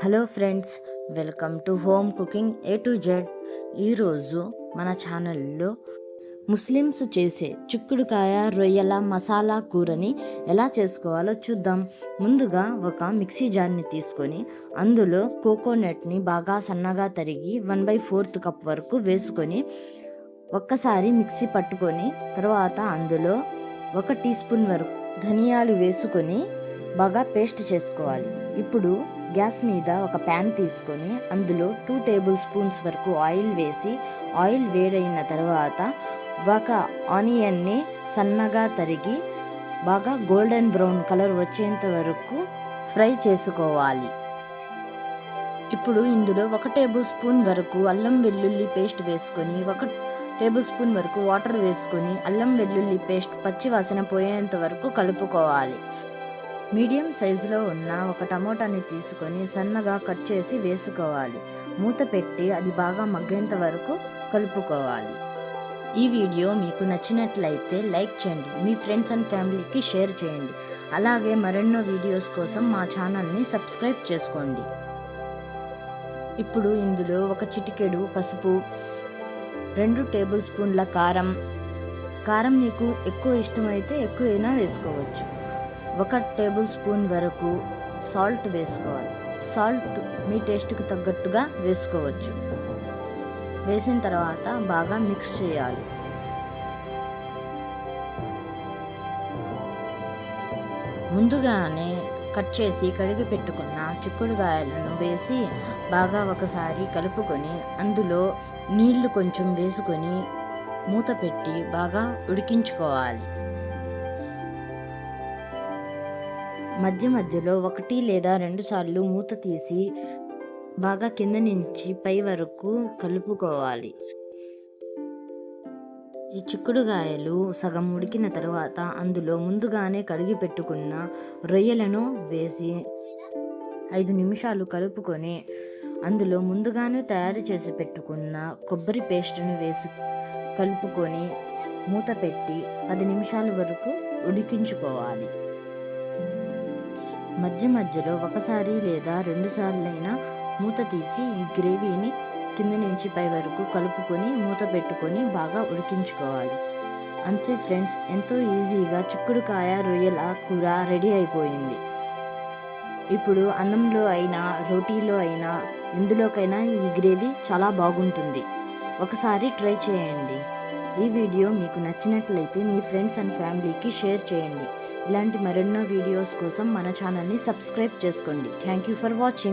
Hello friends, welcome to home cooking A to Z. ఈరోజు మన ఛానల్లో ముస్లిమ్స్ చేసే చిక్కుడుకాయ రొయ్యల మసాలా కూరని ఎలా చేసుకోవాలో చూద్దాం. ముందుగా ఒక మిక్సీ జార్ని తీసుకొని అందులో కోకోనట్ని బాగా సన్నగా తరిగి 1/4 కప్ వరకు వేసుకొని ఒక్కసారి మిక్సీ పట్టుకొని తర్వాత అందులో 1 టీ స్పూన్ వరకు ధనియాలు వేసుకొని బాగా పేస్ట్ చేసుకోవాలి. ఇప్పుడు గ్యాస్ మీద ఒక ప్యాన్ తీసుకొని అందులో 2 టేబుల్ స్పూన్స్ వరకు ఆయిల్ వేసి ఆయిల్ వేడైన తర్వాత ఒక ఆనియన్ని సన్నగా తరిగి బాగా గోల్డెన్ బ్రౌన్ కలర్ వచ్చేంత వరకు ఫ్రై చేసుకోవాలి. ఇప్పుడు ఇందులో 1 టేబుల్ స్పూన్ వరకు అల్లం వెల్లుల్లి పేస్ట్ వేసుకొని 1 టేబుల్ స్పూన్ వరకు వాటర్ వేసుకొని అల్లం వెల్లుల్లి పేస్ట్ పచ్చి వాసన పోయేంత వరకు కలుపుకోవాలి. మీడియం సైజులో ఉన్న ఒక టమోటాని తీసుకొని సన్నగా కట్ చేసి వేసుకోవాలి. మూత పెట్టి అది బాగా మగ్గేంత వరకు కలుపుకోవాలి. ఈ వీడియో మీకు నచ్చినట్లయితే లైక్ చేయండి, మీ ఫ్రెండ్స్ అండ్ ఫ్యామిలీకి షేర్ చేయండి. అలాగే మరెన్నో వీడియోస్ కోసం మా ఛానల్ని సబ్స్క్రైబ్ చేసుకోండి. ఇప్పుడు ఇందులో ఒక చిటికెడు పసుపు, 2 టేబుల్ స్పూన్ల కారం మీకు ఎక్కువ ఇష్టమైతే ఎక్కువైనా వేసుకోవచ్చు. 1 టేబుల్ స్పూన్ వరకు సాల్ట్ వేసుకోవాలి. సాల్ట్ మీ టేస్ట్కి తగ్గట్టుగా వేసుకోవచ్చు. వేసిన తర్వాత బాగా మిక్స్ చేయాలి. ముందుగానే కట్ చేసి కడిగి పెట్టుకున్న చిక్కుడుకాయలను వేసి బాగా ఒకసారి కలుపుకొని అందులో నీళ్లు కొంచెం వేసుకొని మూత పెట్టి బాగా ఉడికించుకోవాలి. మధ్య మధ్యలో 1 లేదా 2 సార్లు మూత తీసి బాగా కింద నుంచి పై వరకు కలుపుకోవాలి. ఈ చిక్కుడుకాయలు సగం ఉడికిన తర్వాత అందులో ముందుగానే కడిగి పెట్టుకున్న రొయ్యలను వేసి 5 నిమిషాలు కలుపుకొని అందులో ముందుగానే తయారు చేసి పెట్టుకున్న కొబ్బరి పేస్ట్ని వేసి కలుపుకొని మూత పెట్టి 10 నిమిషాల వరకు ఉడికించుకోవాలి. మధ్య మధ్యలో 1 సారి లేదా 2 సార్లైనా మూత తీసి ఈ గ్రేవీని కింద నుంచి పై వరకు కలుపుకొని మూత పెట్టుకొని బాగా ఉడికించుకోవాలి. అంతే ఫ్రెండ్స్, ఎంతో ఈజీగా చిక్కుడుకాయ రొయ్యల కూర రెడీ అయిపోయింది. ఇప్పుడు అన్నంలో అయినా రోటీలో అయినా ఎందులోకైనా ఈ గ్రేవీ చాలా బాగుంటుంది. ఒకసారి ట్రై చేయండి. ఈ వీడియో మీకు నచ్చినట్లయితే మీ ఫ్రెండ్స్ అండ్ ఫ్యామిలీకి షేర్ చేయండి. ఇలాంటి మరెన్నో వీడియోస్ కోసం మన ఛానల్ని సబ్స్క్రైబ్ చేసుకోండి. Thank you for watching.